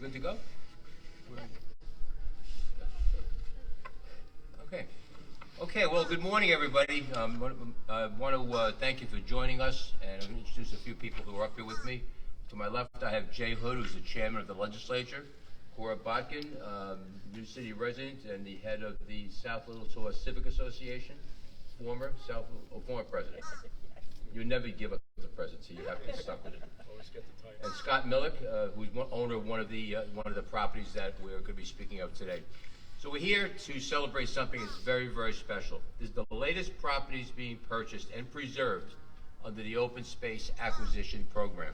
good to go? Okay. Okay, well, good morning, everybody. I want to thank you for joining us, and I'm going to introduce a few people who are up here with me. To my left, I have Jay Hood, who's the chairman of the legislature, Cora Botkin, New City resident and the head of the South Little Tour Civic Association, former president. You never give up the presidency; you have to be stuck with it. Always get the title. And Scott Millick, who's owner of one of the properties that we're going to be speaking of today. So we're here to celebrate something that's very, very special. This is the latest properties being purchased and preserved under the Open Space Acquisition Program.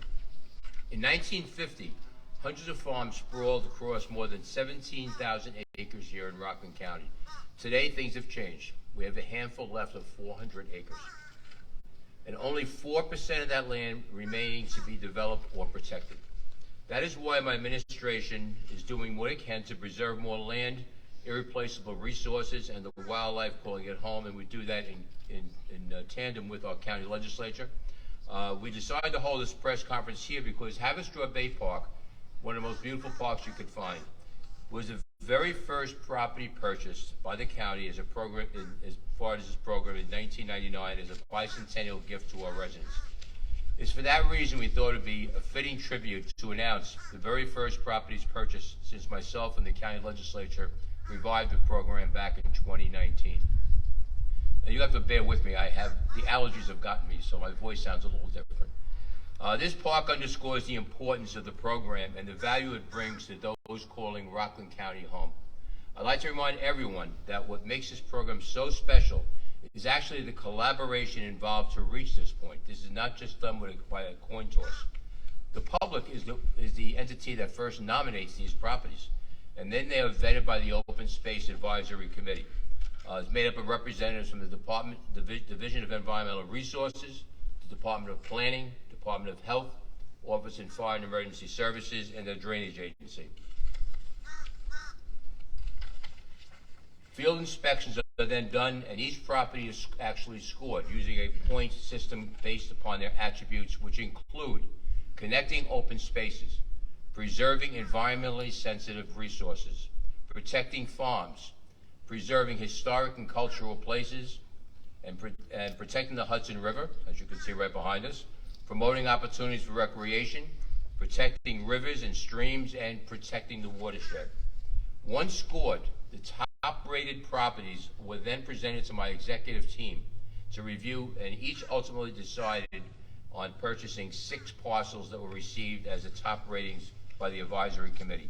In 1950, hundreds of farms sprawled across more than 17,000 acres here in Rockland County. Today, things have changed. We have a handful left of 400 acres. And only 4% of that land remaining to be developed or protected. That is why my administration is doing what it can to preserve more land, irreplaceable resources, and the wildlife, calling it home, and we do that in tandem with our county legislature. We decided to hold this press conference here because Haverstraw Bay Park, one of the most beautiful parks you could find, was the very first property purchased by the county as a program, as part of this program in 1999 as a bicentennial gift to our residents. It's for that reason we thought it would be a fitting tribute to announce the very first properties purchased since myself and the county legislature revived the program back in 2019. Now you have to bear with me, the allergies have gotten me, so my voice sounds a little different. This park underscores the importance of the program and the value it brings to those calling Rockland County home. I'd like to remind everyone that what makes this program so special is actually the collaboration involved to reach this point. This is not just done by a coin toss. The public is the entity that first nominates these properties, and then they are vetted by the Open Space Advisory Committee. It's made up of representatives from the Division of Environmental Resources, the Department of Planning, Department of Health, Office in Fire and Emergency Services, and the Drainage Agency. Field inspections are then done, and each property is actually scored using a point system based upon their attributes, which include connecting open spaces, preserving environmentally sensitive resources, protecting farms, preserving historic and cultural places, and protecting the Hudson River, as you can see right behind us, promoting opportunities for recreation, protecting rivers and streams, and protecting the watershed. Once scored, the top-rated properties were then presented to my executive team to review, and each ultimately decided on purchasing 6 parcels that were received as the top ratings by the advisory committee.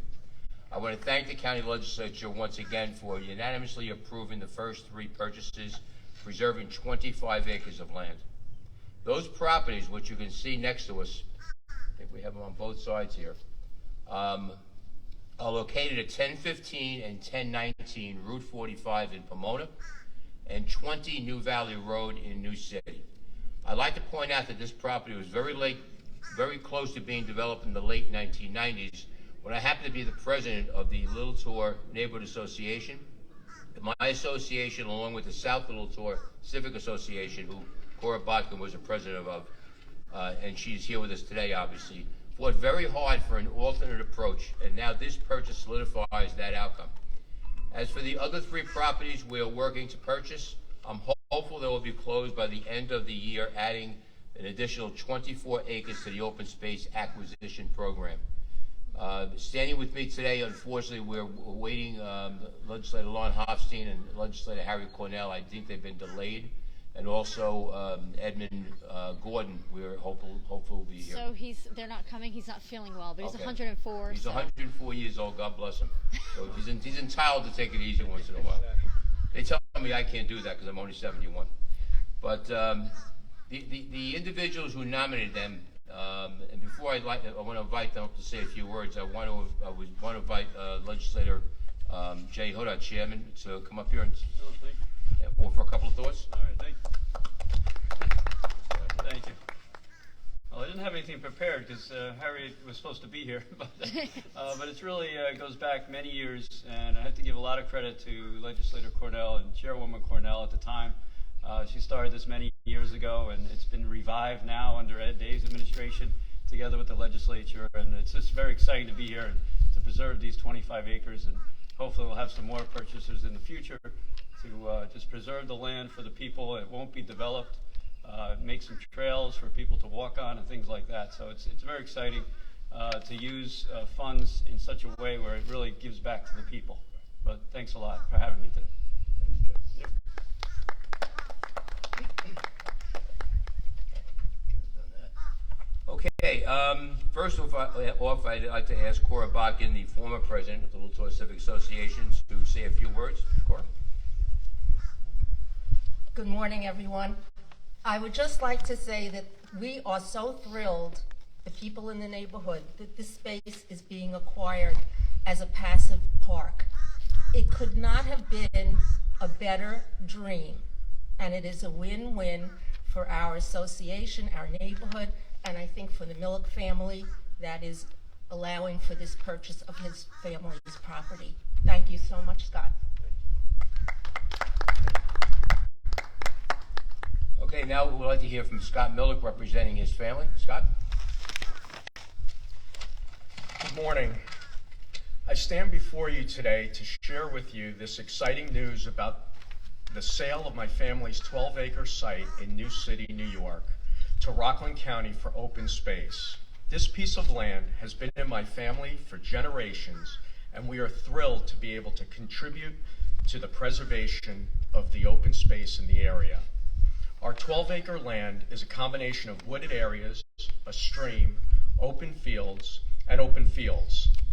I want to thank the county legislature once again for unanimously approving the first 3 purchases, preserving 25 acres of land. Those properties, which you can see next to us, I think we have them on both sides here, are located at 1015 and 1019 Route 45 in Pomona and 20 New Valley Road in New City. I'd like to point out that this property was very close to being developed in the late 1990s when I happened to be the president of the Little Tour Neighborhood Association. My association, along with the South Little Tour Civic Association, who Cora Botkin was the president of, and she's here with us today, obviously, fought very hard for an alternate approach, and now this purchase solidifies that outcome. As for the other 3 properties we are working to purchase, I'm hopeful they will be closed by the end of the year, adding an additional 24 acres to the Open Space Acquisition Program. Standing with me today, unfortunately, we're waiting Legislator Lon Hofstein and Legislator Harry Cornell. I think they've been delayed. And also Edmund Gordon, we're hopeful will be here. So they're not coming. He's not feeling well, but he's Okay. 104. He's so. 104 years old. God bless him. So he's entitled to take it easy once in a while. They tell me I can't do that because I'm only 71. But the individuals who nominated them, and before I want to invite them up to say a few words, I want to invite Legislator Jay Hood, our chairman, to come up here and for a couple of thoughts. All right, thank you. Thank you. Well, I didn't have anything prepared because Harry was supposed to be here, but it's really goes back many years, and I have to give a lot of credit to Legislator Cornell and Chairwoman Cornell at the time. She started this many years ago, and it's been revived now under Ed Day's administration, together with the legislature, and it's just very exciting to be here and to preserve these 25 acres, and hopefully we'll have some more purchasers in the future to just preserve the land for the people. It won't be developed, make some trails for people to walk on and things like that. So it's very exciting to use funds in such a way where it really gives back to the people. But thanks a lot for having me today. Okay, first off, I'd like to ask Cora Botkin, the former president of the Little Tour Civic Association, to say a few words. Cora? Good morning, everyone. I would just like to say that we are so thrilled, the people in the neighborhood, that this space is being acquired as a passive park. It could not have been a better dream, and it is a win-win for our association, our neighborhood, and I think for the Millick family that is allowing for this purchase of his family's property. Thank you so much, Scott. Okay, now we'd like to hear from Scott Millick representing his family. Scott? Good morning. I stand before you today to share with you this exciting news about the sale of my family's 12-acre site in New City, New York, to Rockland County for open space. This piece of land has been in my family for generations, and we are thrilled to be able to contribute to the preservation of the open space in the area. Our 12-acre land is a combination of wooded areas, a stream, open fields.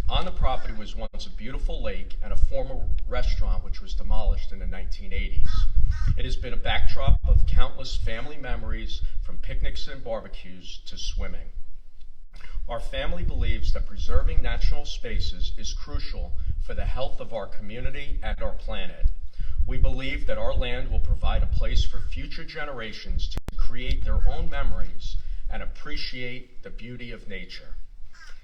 On the property was once a beautiful lake and a former restaurant which was demolished in the 1980s. It has been a backdrop of countless family memories, from picnics and barbecues to swimming. Our family believes that preserving natural spaces is crucial for the health of our community and our planet. We believe that our land will provide a place for future generations to create their own memories and appreciate the beauty of nature.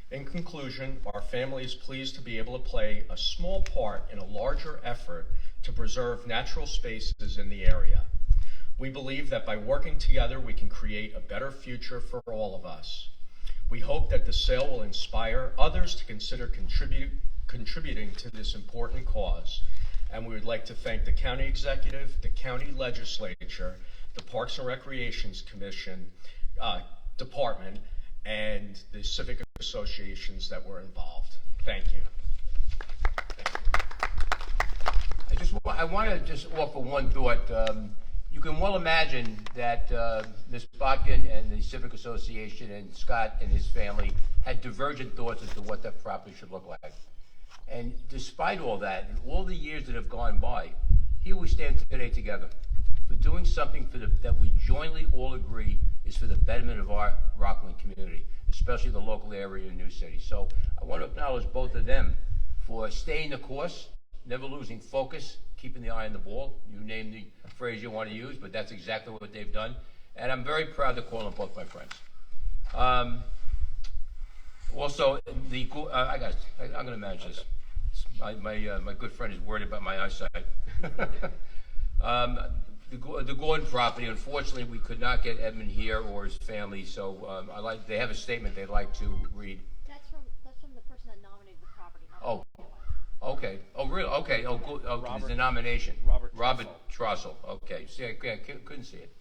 In conclusion, our family is pleased to be able to play a small part in a larger effort to preserve natural spaces in the area. We believe that by working together, we can create a better future for all of us. We hope that the sale will inspire others to consider contributing to this important cause. And we would like to thank the county executive, the county legislature, the Parks and Recreations Commission, department, and the civic associations that were involved. Thank you. I want to just offer one thought. You can well imagine that Ms. Botkin and the Civic Association and Scott and his family had divergent thoughts as to what that property should look like. And despite all that, and all the years that have gone by, here we stand today together for doing something that we jointly all agree is for the betterment of our Rockland community, especially the local area in New City. So I want to acknowledge both of them for staying the course, never losing focus, keeping the eye on the ball. You name the phrase you want to use, but that's exactly what they've done. And I'm very proud to call them both my friends. Also, I'm going to manage this. My good friend is worried about my eyesight. The Gordon property, unfortunately, we could not get Edmund here or his family, so they have a statement they'd like to read. That's from the person that nominated the property. Oh, okay. Oh, really? Okay. Oh, good. Oh, there's the nomination. Robert Trossel. Okay. See, I couldn't see it.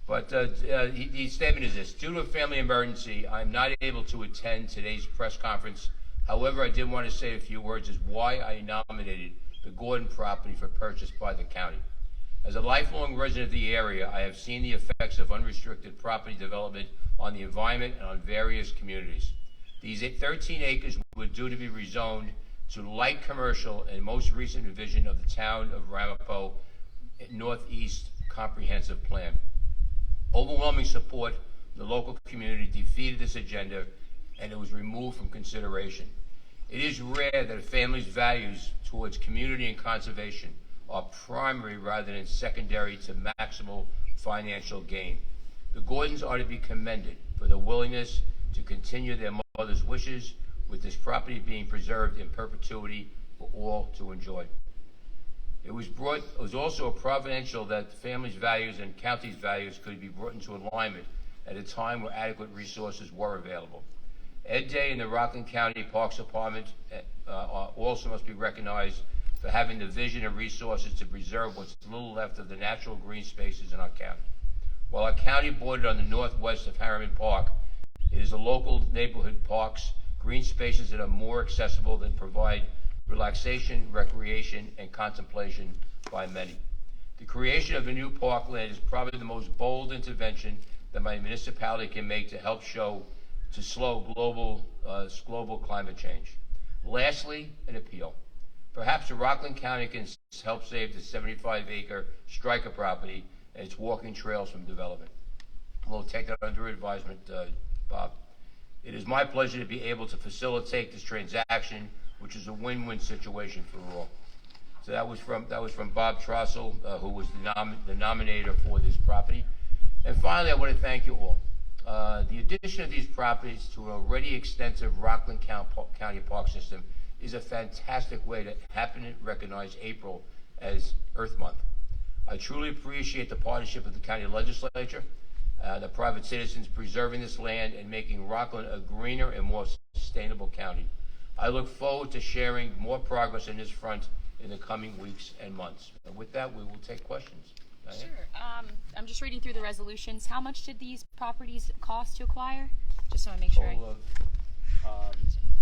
But the statement is this: due to a family emergency, I'm not able to attend today's press conference. However, I did want to say a few words as why I nominated the Gordon property for purchase by the county. As a lifelong resident of the area, I have seen the effects of unrestricted property development on the environment and on various communities. These 13 acres were due to be rezoned to light commercial in most recent revision of the town of Ramapo Northeast Comprehensive Plan. Overwhelming support from the local community defeated this agenda, and it was removed from consideration. It is rare that a family's values towards community and conservation are primary rather than secondary to maximal financial gain. The Gordons are to be commended for their willingness to continue their mother's wishes, with this property being preserved in perpetuity for all to enjoy. It was also providential that the family's values and county's values could be brought into alignment at a time where adequate resources were available. Ed Day and the Rockland County Parks Department also must be recognized for having the vision and resources to preserve what's little left of the natural green spaces in our county. While our county bordered on the northwest of Harriman Park, it is the local neighborhood parks, green spaces that are more accessible than provide relaxation, recreation, and contemplation by many. The creation of a new parkland is probably the most bold intervention that my municipality can make to help slow global climate change. Lastly, an appeal. Perhaps the Rockland County can help save the 75-acre Stryker property and its walking trails from development. We'll take that under advisement, Bob. It is my pleasure to be able to facilitate this transaction, which is a win-win situation for all. So that was from Bob Trossel, who was the nominator for this property. And finally, I want to thank you all. The addition of these properties to an already extensive Rockland County park system is a fantastic way to happen to recognize April as Earth Month. I truly appreciate the partnership of the county legislature, the private citizens preserving this land and making Rockland a greener and more sustainable county. I look forward to sharing more progress on this front in the coming weeks and months. And with that, we will take questions. Diane? Sure. I'm just reading through the resolutions. How much did these properties cost to acquire? Just so I make sure. Total of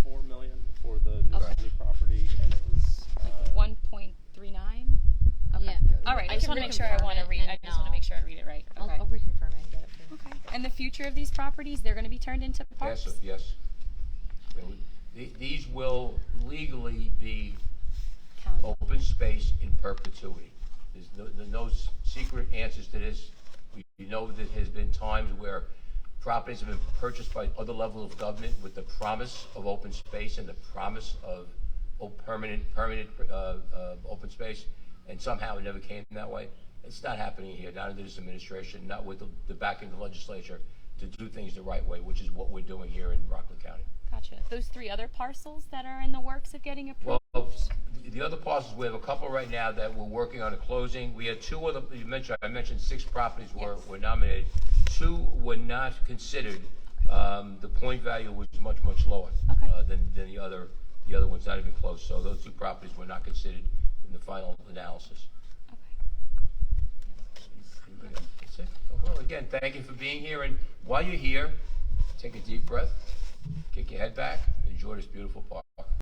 $4 million for the new Okay. city property, and it was 1.39. Okay. Yeah. All right. I I just can want to make sure I reconfirm want to it read. and I just want to make sure I read it right. Okay. I'll reconfirm it and get it for you. Okay. And the future of these properties, they're going to be turned into parks? yes. These will legally be County. open space in perpetuity. There's no secret answers to this. We know that there's been times where properties have been purchased by other levels of government with the promise of open space and the promise of permanent open space, and somehow it never came that way. It's not happening here, not under this administration, not with the backing of the legislature to do things the right way, which is what we're doing here in Rockland County. Gotcha. Those 3 other parcels that are in the works of getting approved? Well, the other parcels, we have a couple right now that we're working on a closing. We had 2 other, I mentioned 6 properties were nominated. 2 were not considered. The point value was much lower Okay. than the other ones, not even close. So those 2 properties were not considered in the final analysis. Okay. That's it. Well, again, thank you for being here. And while you're here, take a deep breath, kick your head back, and enjoy this beautiful park.